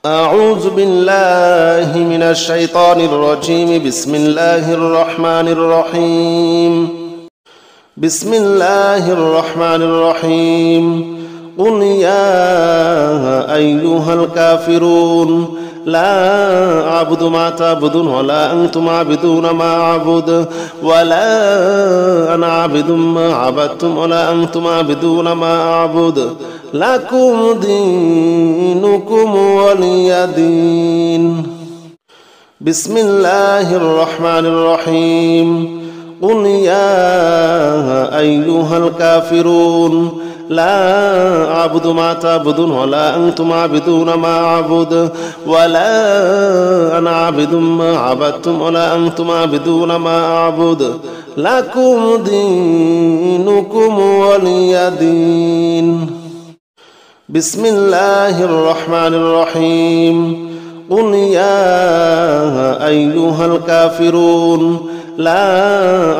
أعوذ بالله من الشيطان الرجيم. بسم الله الرحمن الرحيم. بسم الله الرحمن الرحيم. قل يا أيها الكافرون لا أعبد ما تعبدون ولا أنتم عابدون ما أعبد ولا أنا عابد ما عبدتم ولا أنتم عابدون ما أعبد لكم دينكم ولي دين. بسم الله الرحمن الرحيم. قل يا أيها الكافرون لا أعبد ما تعبدون ولا أنتم عابدون ما أعبد ولا أنا عابد ما عبدتم ولا أنتم عابدون ما أعبد لكم دينكم ولي دين. بسم الله الرحمن الرحيم. قل يا أيها الكافرون لا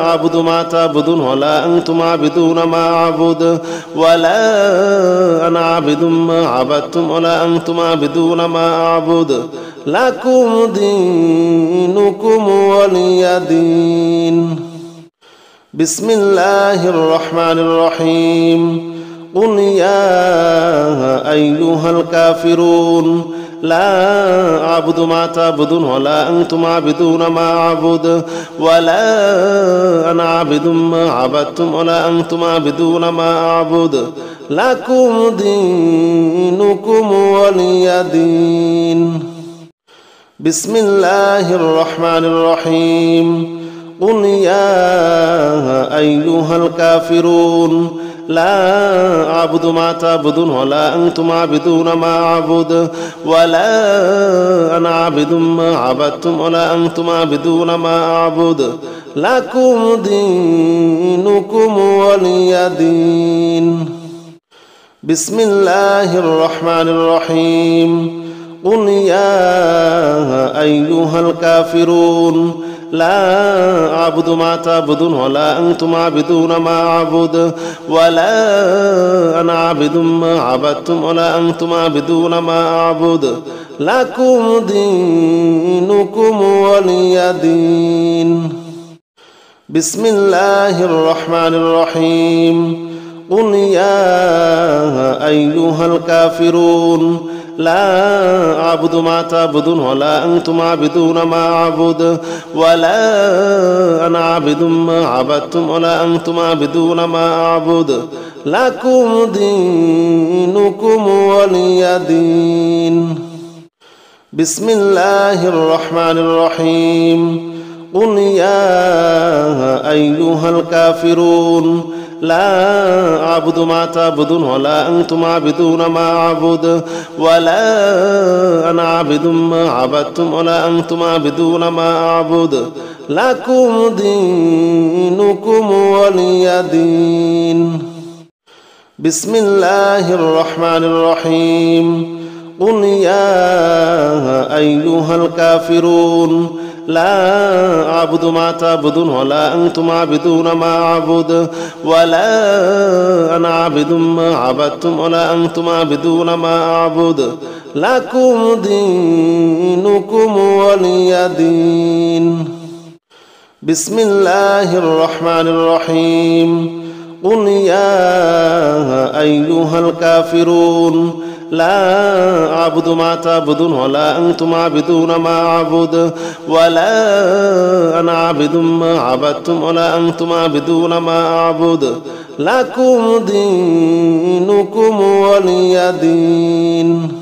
أعبد ما تعبدون ولا أنتم عابدون ما أعبد ولا أنا عابد ما عبدتم ولا أنتم عابدون ما أعبد لكم دينكم ولي دين. بسم الله الرحمن الرحيم. قل يا أيها الكافرون لا أعبد ما تعبدون ولا أنتم عابدون ما أعبد ولا أنا عابد ما عبدتم ولا أنتم عابدون ما أعبد لكم دينكم ولي دين. بسم الله الرحمن الرحيم. قل يا أيها الكافرون لا أعبد ما تعبدون ولا أنتم عابدون ما أعبد ولا أنا عابد ما عبدتم ولا أنتم عابدون ما أعبد لكم دينكم ولي دين. بسم الله الرحمن الرحيم. قل يا أيها الكافرون لا أعبد ما تعبدون ولا أنتم عابدون ما أعبد ولا أنا عابد ما عبدتم ولا أنتم عابدون ما أعبد لكم دينكم ولي دين. بسم الله الرحمن الرحيم. قل يا أيها الكافرون لا أعبد ما تعبدون ولا أنتم عابدون ما أعبد ولا أنا عابد ما عبدتم ولا أنتم عابدون ما أعبد لكم دينكم ولي دين. بسم الله الرحمن الرحيم. قل يا أيها الكافرون لا أعبد ما تعبدون ولا أنتم عابدون ما أعبد ولا أنا عابد ما عبدتم ولا أنتم عابدون ما أعبد لكم دينكم ولي دين. بسم الله الرحمن الرحيم. قل يا أيها الكافرون لا أعبد ما تعبدون ولا أنتم عابدون ما أعبد ولا أنا عابد ما عبدتم ولا أنتم عابدون ما أعبد لكم دينكم ولي دين. بسم الله الرحمن الرحيم. قل يا أيها الكافرون لا أعبد ما تعبدون ولا أنتم عابدون ما أعبد ولا أنا عابد ما عبدتم ولا أنتم عابدون ما أعبد لكم دينكم ولي دين.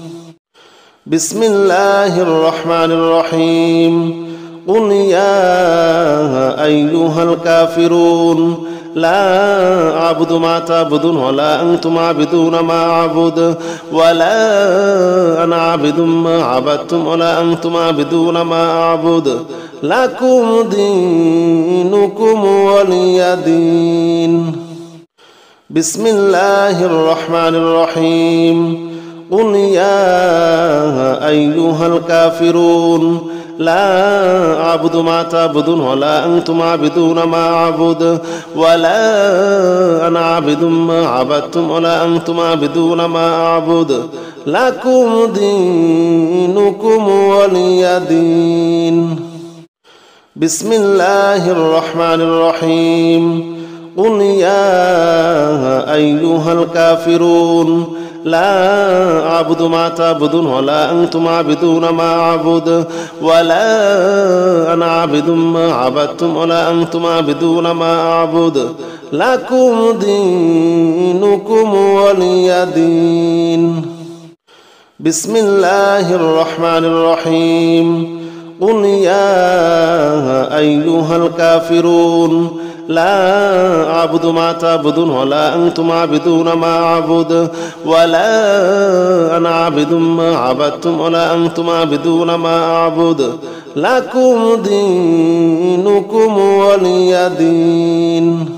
بسم الله الرحمن الرحيم. قل يا أيها الكافرون لا أعبد ما تعبدون ولا أنتم عابدون ما أعبد ولا أنا عابد ما عبدتم ولا أنتم عابدون ما أعبد لكم دينكم ولي دين. بسم الله الرحمن الرحيم. قل يا أيها الكافرون لا أعبد ما تعبدون ولا أنتم عابدون ما أعبد ولا أنا عابد ما عبدتم ولا أنتم عابدون ما أعبد لكم دينكم ولي دين. بسم الله الرحمن الرحيم. قل يا أيها الكافرون لا أعبد ما تعبدون ولا أنتم عابدون ما أعبد ولا أنا عابد ما عبدتم ولا أنتم عابدون ما أعبد لكم دينكم ولي دين. بسم الله الرحمن الرحيم. قل يا أيها الكافرون لا أعبد ما تعبدون ولا أنتم عابدون ما أعبد ولا أنا عابد ما عبدتم ولا أنتم عابدون ما أعبد لكم دينكم ولي دين.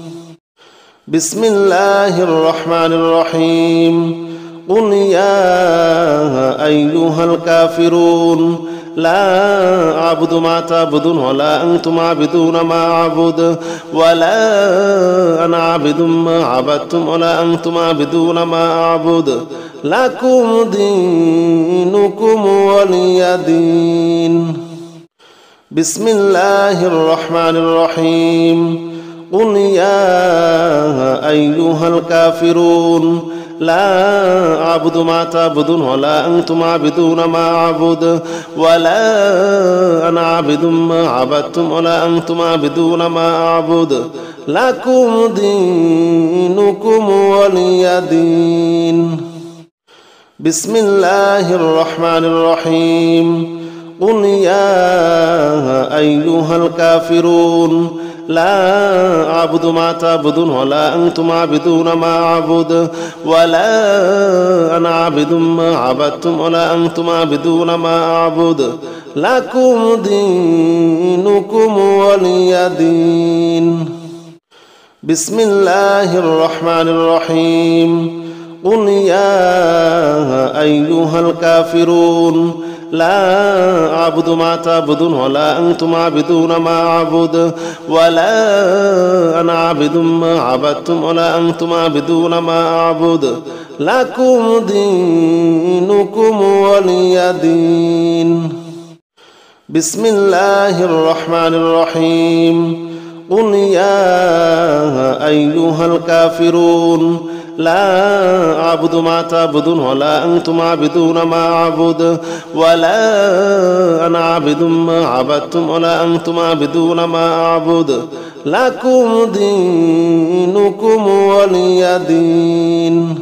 بسم الله الرحمن الرحيم. قل يا أيها الكافرون لا أعبد ما تعبدون ولا أنتم عابدون ما أعبد ولا أنا عابد ما عبدتم ولا أنتم عابدون ما أعبد لكم دينكم ولي دين. بسم الله الرحمن الرحيم. قل يا أيها الكافرون لا أعبد ما تعبدون ولا أنتم عابدون ما أعبد ولا أنا عابد ما عبدتم ولا أنتم عابدون ما أعبد لكم دينكم ولي دين. بسم الله الرحمن الرحيم. قل يا أيها الكافرون لا أعبد ما تعبدون ولا أنتم عابدون ما أعبد ولا أنا عابد ما عبدتم ولا أنتم عابدون ما أعبد لكم دينكم ولي دين. بسم الله الرحمن الرحيم. قل يا أيها الكافرون لا أعبد ما تعبدون ولا أنتم عابدون ما أعبد ولا أنا عابد ما عبدتم ولا أنتم عابدون ما أعبد لكم دينكم ولي دين. بسم الله الرحمن الرحيم. قل يا أيها الكافرون لا أعبد ما تعبدون ولا أنتم عابدون ما أعبد ولا أنا عابد ما عبدتم ولا أنتم عابدون ما أعبد لكم دينكم ولي دين.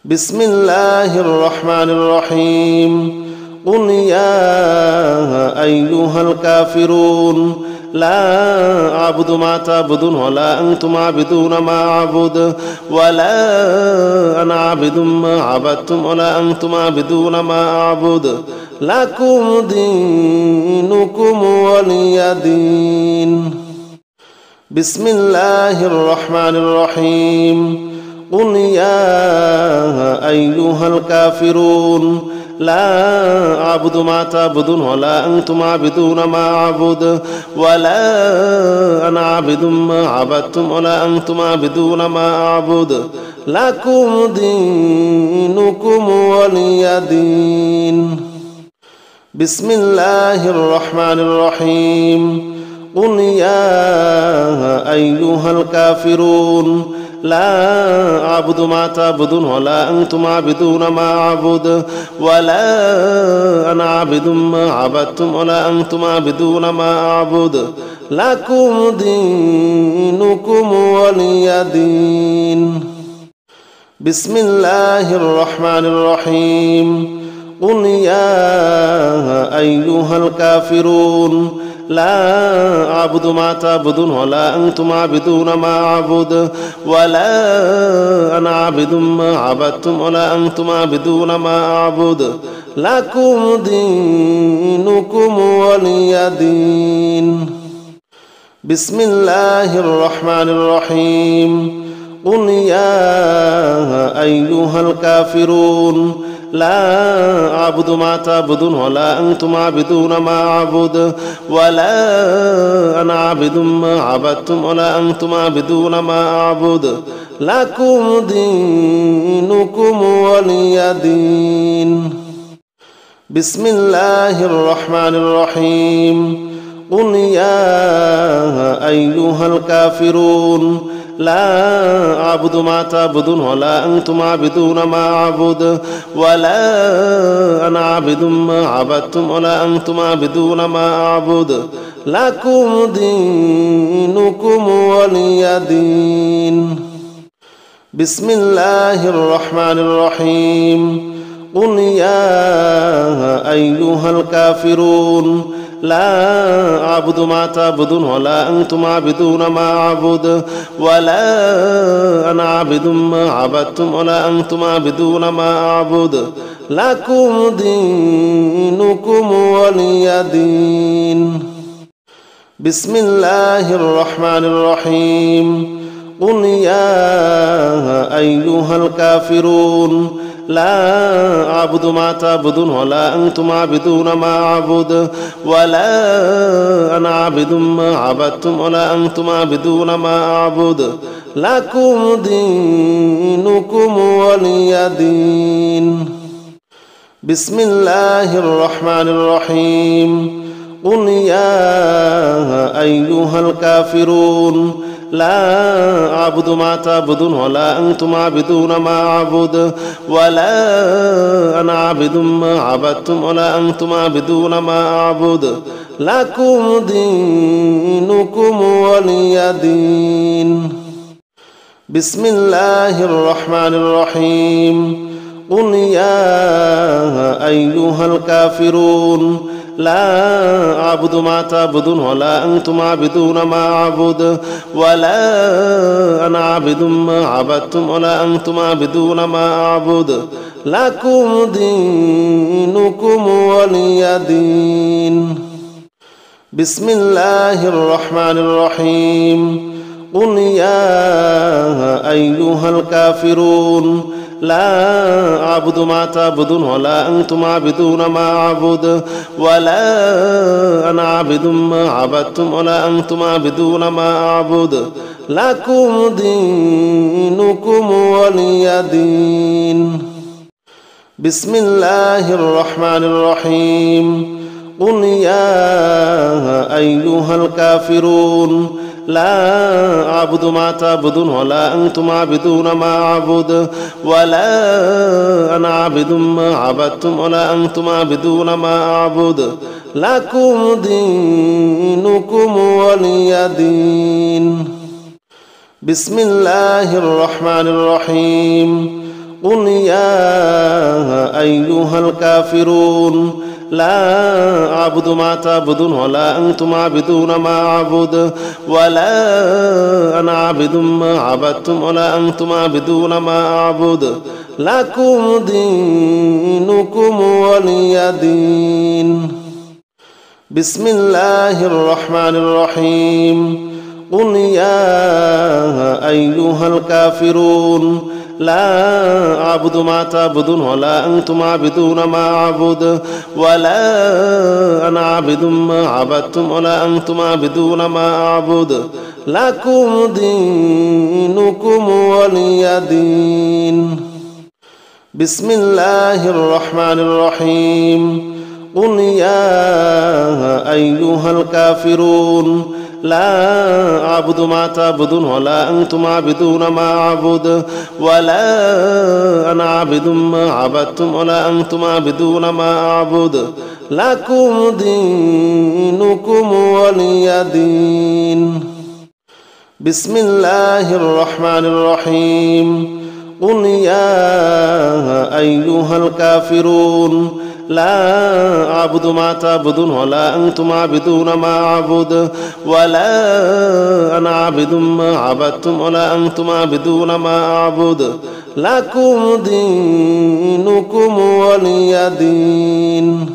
بسم الله الرحمن الرحيم. قل يا أيها الكافرون لا أعبد ما تعبدون ولا أنتم عابدون ما أعبد ولا أنا عابد ما عبدتم ولا أنتم عابدون ما أعبد لكم دينكم ولي دين. بسم الله الرحمن الرحيم. قل يا أيها الكافرون لا أعبد ما تعبدون ولا أنتم عابدون ما أعبد ولا أنا عابد ما عبدتم ولا أنتم عابدون ما أعبد لكم دينكم ولي دين. بسم الله الرحمن الرحيم. قل يا أيها الكافرون لا أعبد ما تعبدون ولا أنتم عابدون ما أعبد ولا أنا عابد ما عبدتم ولا أنتم عابدون ما أعبد لكم دينكم ولي دين. بسم الله الرحمن الرحيم. قل يا أيها الكافرون لا أعبد ما تعبدون ولا أنتم عابدون ما أعبد ولا أنا عابد ما عبدتم ولا أنتم عابدون ما أعبد لكم دينكم ولي دين. بسم الله الرحمن الرحيم. قل يا أيها الكافرون لا أعبد ما تعبدون ولا أنتم عابدون ما أعبد ولا أنا عابد ما عبدتم ولا أنتم عابدون ما أعبد لكم دينكم ولي دين. بسم الله الرحمن الرحيم. قل يا أيها الكافرون لا أعبد ما تعبدون ولا أنتم عابدون ما أعبد ولا أنا عابد ما عبدتم ولا أنتم عابدون ما أعبد لكم دينكم ولي دين. بسم الله الرحمن الرحيم. قل يا أيها الكافرون لا أعبد ما تعبدون ولا أنتم عابدون ما أعبد ولا أنا عابد ما عبدتم ولا أنتم عابدون ما أعبد لكم دينكم ولي دين. بسم الله الرحمن الرحيم. قل يا أيها الكافرون لا أعبد ما تعبدون ولا أنتم عابدون ما أعبد ولا أنا عابد ما عبدتم ولا أنتم عابدون ما أعبد لكم دينكم ولي دين. بسم الله الرحمن الرحيم. قل يا أيها الكافرون لا أعبد ما تعبدون ولا أنتم عابدون ما أعبد ولا أنا عابد ما عبدتم ولا أنتم عابدون ما أعبد لكم دينكم ولي دين. بسم الله الرحمن الرحيم. قل يا أيها الكافرون لا أعبد ما تعبدون ولا أنتم عابدون ما أعبد ولا أنا عابد ما عبدتم ولا أنتم عابدون ما أعبد لكم دينكم ولي دين. بسم الله الرحمن الرحيم. قل يا أيها الكافرون لا أعبد ما تعبدون ولا أنتم عابدون ما أعبد ولا أنا عابد ما عبدتم ولا أنتم عابدون ما أعبد لكم دينكم ولي دين. بسم الله الرحمن الرحيم. قل يا أيها الكافرون لا أعبد ما تعبدون ولا أنتم عابدون ما أعبد ولا أنا عابد ما عبدتم ولا أنتم عابدون ما أعبد لكم دينكم ولي دين. بسم الله الرحمن الرحيم. قل يا أيها الكافرون لا أعبد ما تعبدون ولا أنتم عابدون ما أعبد ولا أنا عابد ما عبدتم ولا أنتم عابدون ما أعبد لكم دينكم ولي دين. بسم الله الرحمن الرحيم. قل يا أيها الكافرون لا أعبد ما تعبدون ولا أنتم عابدون ما أعبد ولا أنا عابد ما عبدتم ولا أنتم عابدون ما أعبد لكم دينكم ولي دين. بسم الله الرحمن الرحيم. قل يا أيها الكافرون لا أعبد ما تعبدون ولا أنتم عابدون ما أعبد ولا أنا عابد ما عبدتم ولا أنتم عابدون ما أعبد لكم دينكم ولي دين. بسم الله الرحمن الرحيم. قل يا أيها الكافرون لا أعبد ما تعبدون ولا أنتم عابدون ما أعبد ولا أنا عابد ما عبدتم ولا أنتم عابدون ما أعبد لكم دينكم ولي دين. بسم الله الرحمن الرحيم. لا أعبد ما تعبدون ولا أنتم عابدون ما أعبد ولا أنا عابد ما عبدتم ولا أنتم عابدون ما أعبد لكم دينكم ولي دين. بسم الله الرحمن الرحيم. قل يا أيها الكافرون لا أعبد ما تعبدون ولا أنتم عابدون ما أعبد ولا أنا عابد ما عبدتم ولا أنتم عابدون ما أعبد لكم دينكم ولي دين.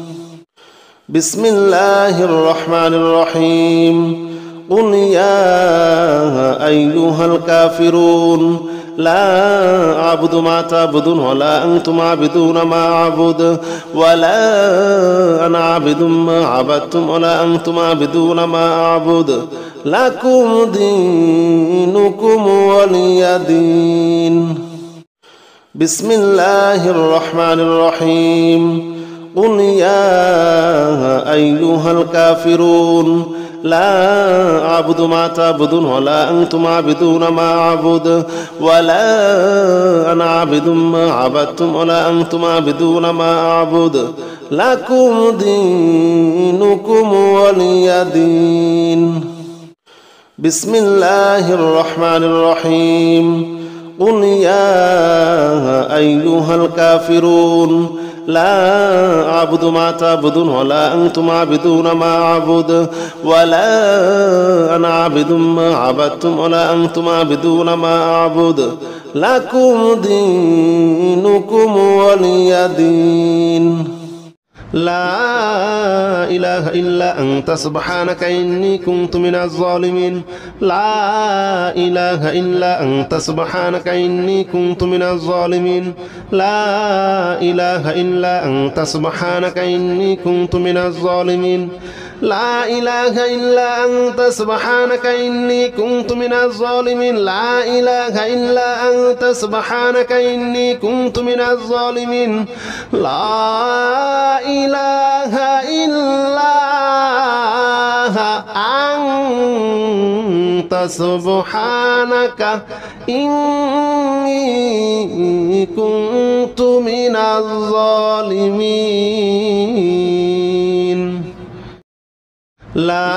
بسم الله الرحمن الرحيم. قل يا أيها الكافرون لا أعبد ما تعبدون ولا أنتم عابدون ما أعبد ولا أنا عابد ما عبدتم ولا أنتم عابدون ما أعبد لكم دينكم ولي دين. بسم الله الرحمن الرحيم. قل يا أيها الكافرون لا أعبد ما تعبدون ولا أنتم عابدون ما أعبد ولا أنا عابد ما عبدتم ولا أنتم عابدون ما أعبد لكم دينكم ولي دين. بسم الله الرحمن الرحيم. قل يا أيها الكافرون لا أعبد ما تعبدون ولا أنتم عابدون ما أعبد ولا أنا عابد ما عبدتم ولا أنتم عابدون ما أعبد لكم دينكم ولي دين. لا إله إلا أنت سبحانك إني كنت من الظالمين. لا إله إلا أنت سبحانك إني كنت من الظالمين. لا إله إلا أنت سبحانك إني كنت من الظالمين. لا إله إلا أنت سبحانك إني كنت من الظالمين. لا إله إلا أنت سبحانك إني كنت من الظالمين. لا إله إلا أنت سبحانك إني كنت من الظالمين. لا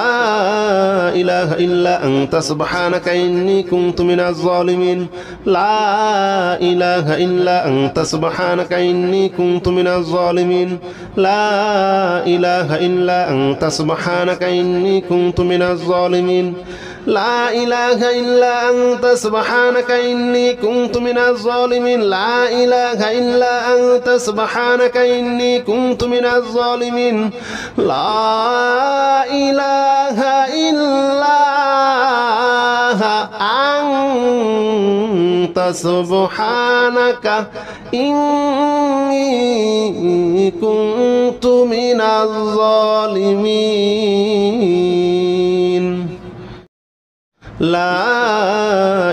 إله إلا أنت سبحانك إني كنت من الظالمين. لا إله إلا أنت سبحانك إني كنت من الظالمين. لا إله إلا أنت سبحانك إني كنت من الظالمين. لا إله إلا أنت سبحانك إني كنت من الظالمين. لا إله إلا أنت سبحانك إني كنت من الظالمين. لا إله إلا أنت سبحانك إني كنت من الظالمين. لا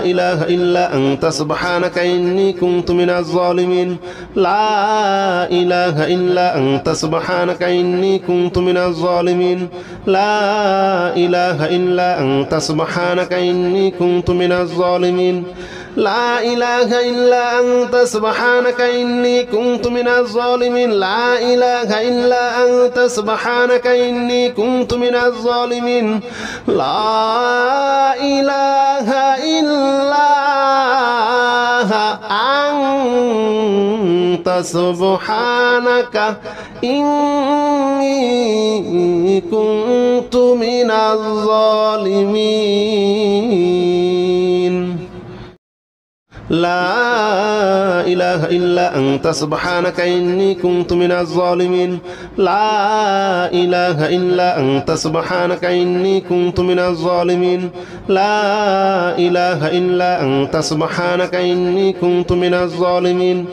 إله إلا أنت سبحانك إني كنت من الظالمين. لا إله إلا أنت سبحانك إني كنت من الظالمين. لا إله إلا أنت سبحانك إني كنت من الظالمين. لا إله إلا أنت سبحانك إني كنت من الظالمين. لا إله إلا أنت سبحانك إني كنت من الظالمين. لا إله إلا أنت سبحانك إني كنت من الظالمين. لا إله إلا أنت سبحانك إني كنت من الظالمين. لا إله إلا أنت سبحانك إني كنت من الظالمين. لا إله إلا أنت سبحانك إني كنت من الظالمين.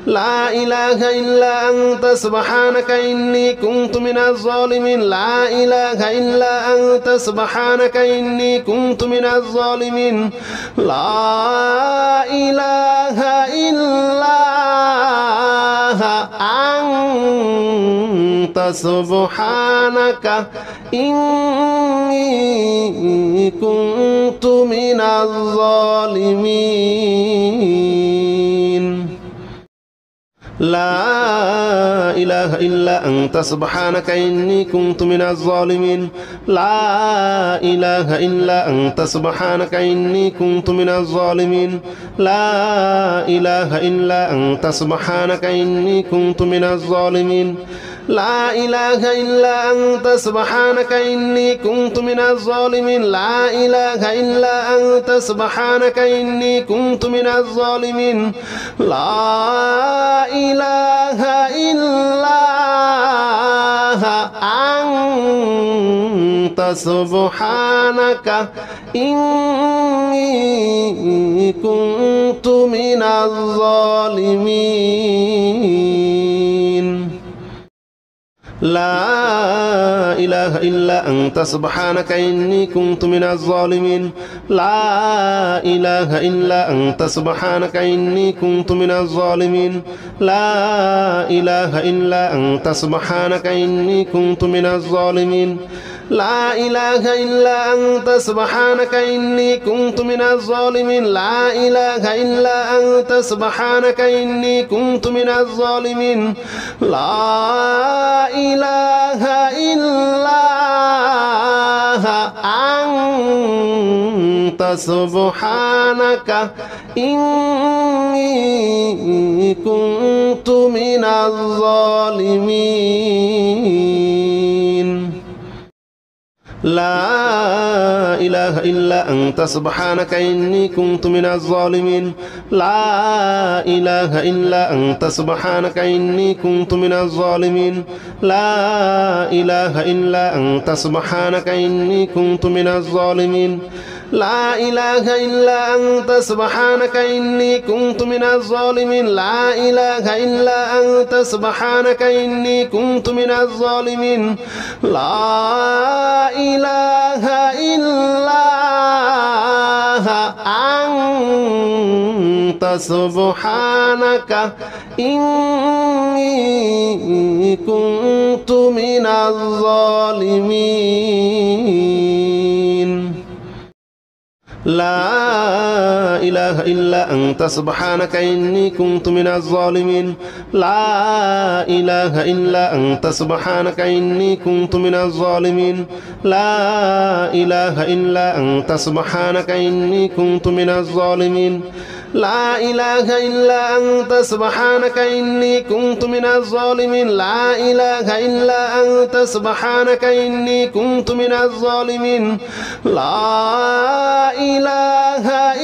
لا إله إلا أنت سبحانك إني كنت من الظالمين. لا إله إلا أنت سبحانك إني كنت من الظالمين. لا إله إلا أنت سبحانك إني كنت من الظالمين. لا إله إلا أنت سبحانك إني كنت من الظالمين. لا إله إلا أنت سبحانك إني كنت من الظالمين. لا إله إلا أنت سبحانك إني كنت من الظالمين. لا إله إلا أنت سبحانك إني كنت من الظالمين. لا إله إلا أنت سبحانك إني كنت من الظالمين. لا إله إلا أنت سبحانك إني كنت من الظالمين لا إله إلا أنت سبحانك إني كنت من الظالمين لا إله إلا أنت سبحانك إني كنت من الظالمين لا إله إلا أنت سبحانك إني كنت من الظالمين لا إله إلا أنت سبحانك إني كنت من الظالمين لا إله إلا أنت سبحانك إني كنت من الظالمين لا إله إلا أنت سبحانك إني كنت من الظالمين لا إله إلا أنت سبحانك إني كنت من الظالمين لا إله إلا أنت سبحانك إني كنت من الظالمين لا إله إلا أنت سبحانك إني كنت من الظالمين لا إله إلا أنت سبحانك إني كنت من الظالمين لا إله إلا أنت سبحانك إني كنت من الظالمين لا إله إلا أنت سبحانك إني كنت من الظالمين لا إله إلا أنت سبحانك إني كنت من الظالمين لا إله إلا أنت سبحانك إني كنت من الظالمين لا إله إلا أنت سبحانك إني كنت من الظالمين لا إله إلا أنت سبحانك إني كنت من الظالمين لا إله إلا أنت سبحانك إني كنت من الظالمين لا إله إلا أنت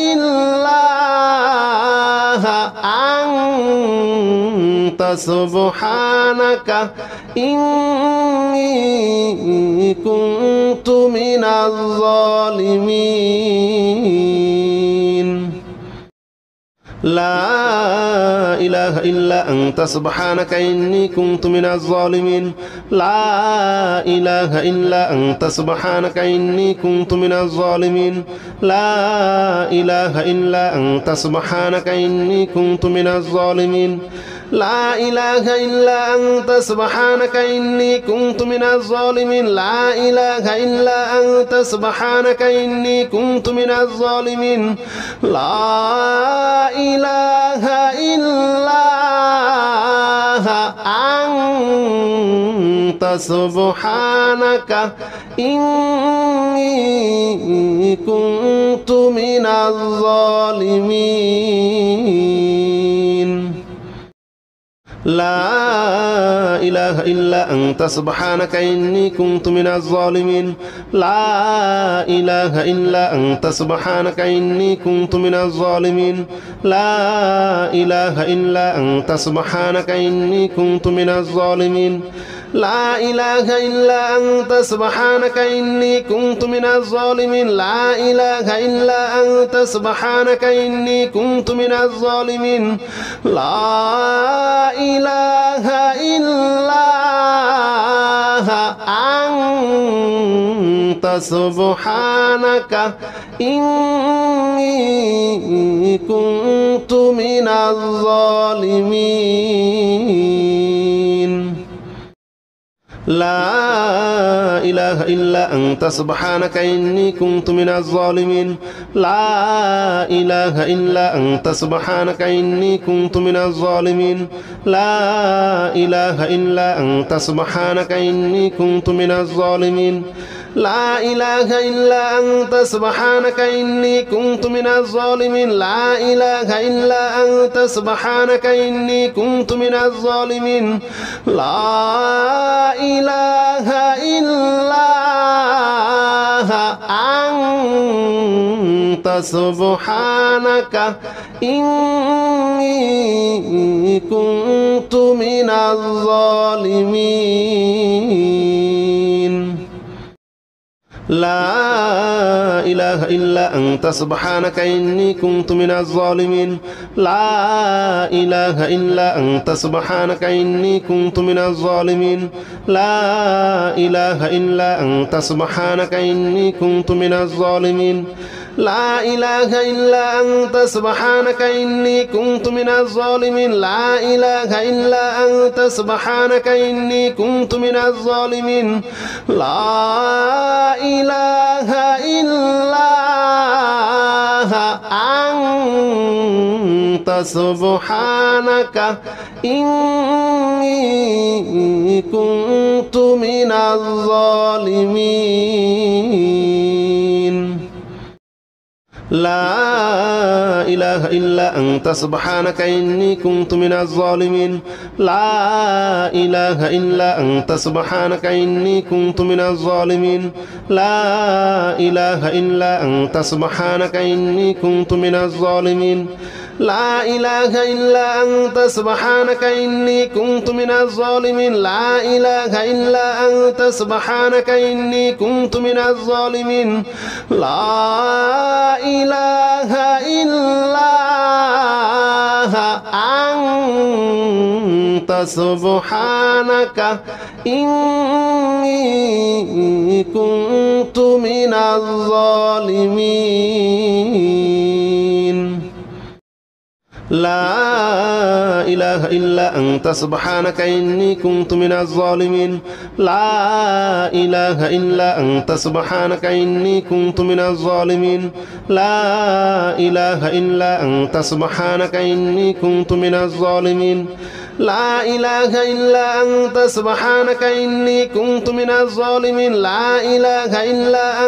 سبحانك إني كنت من الظالمين لا إله إلا أنت سبحانك إني كنت من الظالمين لا إله إلا أنت سبحانك إني كنت من الظالمين لا إله إلا أنت سبحانك إني كنت من الظالمين لا إله إلا أنت سبحانك إني كنت من الظالمين لا إله إلا أنت سبحانك إني كنت من الظالمين لا إله إلا أنت سبحانك إني كنت من الظالمين لا إله إلا أنت سبحانك إني كنت من الظالمين لا إله إلا أنت سبحانك إني كنت من الظالمين لا إله إلا أنت سبحانك إني كنت من الظالمين لا إله إلا أنت سبحانك إني كنت من الظالمين لا إله إلا أنت سبحانك إني كنت من الظالمين لا إله إلا أنت سبحانك إني كنت من الظالمين لا إله إلا أنت سبحانك إني كنت من الظالمين لا إله إلا أنت سبحانك إني كنت من الظالمين لا إله إلا أنت سبحانك إني كنت من الظالمين لا إله إلا أنت سبحانك إني كنت من الظالمين لا إله إلا أنت سبحانك إني كنت من الظالمين لا إله إلا أنت سبحانك إني كنت من الظالمين لا إله إلا أنت سبحانك إني كنت من الظالمين لا إله إلا أنت سبحانك إني كنت من الظالمين لا إله إلا أنت سبحانك إني كنت من الظالمين لا إله إلا أنت سبحانك إني كنت من الظالمين لا إله إلا أنت سبحانك إني كنت من الظالمين لا إله إلا أنت سبحانك إني كنت من الظالمين لا إله إلا أنت سبحانك إني كنت من الظالمين لا إله إلا أنت سبحانك إني كنت من الظالمين لا إله إلا أنت سبحانك إني كنت من الظالمين لا إله إلا أنت سبحانك إني كنت من الظالمين لا إله إلا أنت سبحانك إني كنت من الظالمين لا إله إلا أنت سبحانك إني كنت من الظالمين لا إله إلا أنت سبحانك إني كنت من الظالمين لا إله إلا أنت سبحانك إني كنت من الظالمين لا إله إلا أنت سبحانك إني كنت من الظالمين لا إله إلا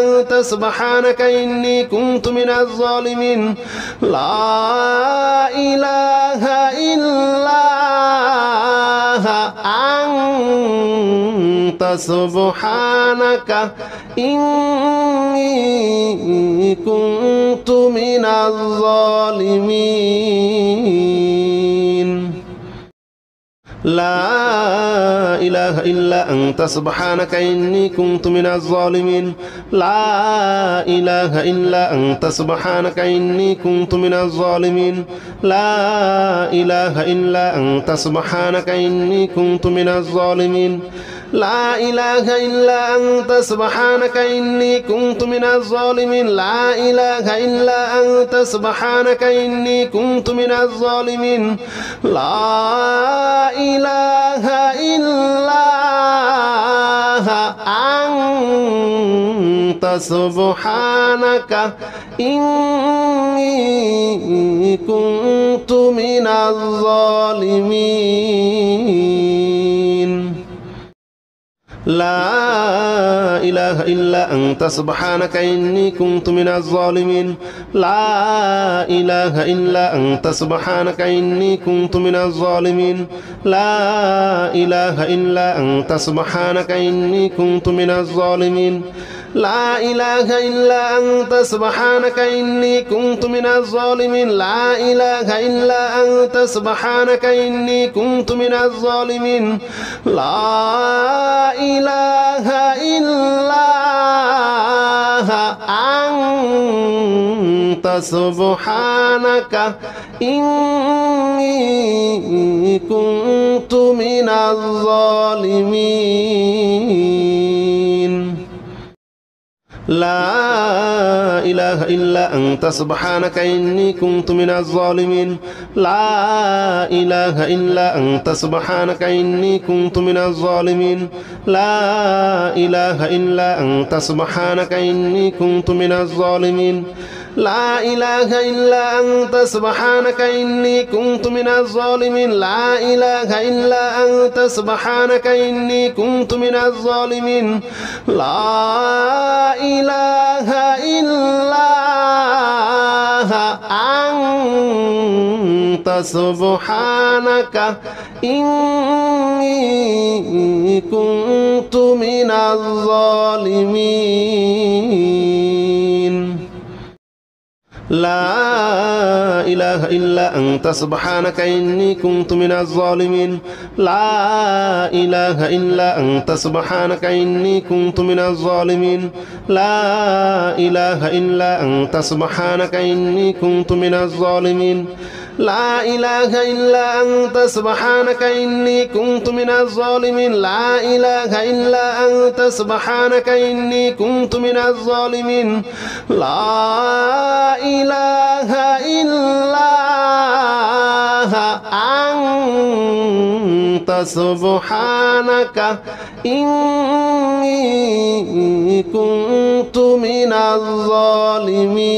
أنت سبحانك إني كنت من الظالمين لا إله إلا أنت سبحانك إني كنت من الظالمين لا إله إلا أنت سبحانك إني كنت من الظالمين لا إله إلا أنت سبحانك إني كنت من الظالمين لا إله إلا أنت سبحانك إني كنت من الظالمين لا إله إلا أنت سبحانك إني كنت من الظالمين لا إله إلا أنت سبحانك إني كنت من الظالمين لا إله إلا أنت سبحانك إني كنت من الظالمين لا إله إلا أنت سبحانك إني كنت من الظالمين لا إله إلا أنت سبحانك إني كنت من الظالمين لا إله إلا أنت سبحانك إني كنت من الظالمين لا إله إلا أنت سبحانك إني كنت من الظالمين لا إله إلا أنت سبحانك إني كنت من الظالمين لا إله إلا أنت سبحانك إني كنت من الظالمين لا إله إلا أنت سبحانك إني كنت من الظالمين لا إله إلا أنت سبحانك إني كنت من الظالمين لا إله إلا أنت سبحانك إني كنت من الظالمين لا إله إلا أنت سبحانك إني كنت من الظالمين لا إله إلا أنت سبحانك إني كنت من الظالمين لا إله إلا أنت سبحانك إني كنت من الظالمين لا إله إلا أنت سبحانك إني كنت من الظالمين لا إله إلا أنت سبحانك إني كنت من الظالمين لا إله إلا أنت سبحانك إني كنت من الظالمين لا إله إلا أنت سبحانك إني كنت من الظالمين لا إله إلا أنت سبحانك إني كنت من الظالمين لا إله إلا أنت سبحانك إني كنت من الظالمين لا إله إلا أنت سبحانك إني كنت من الظالمين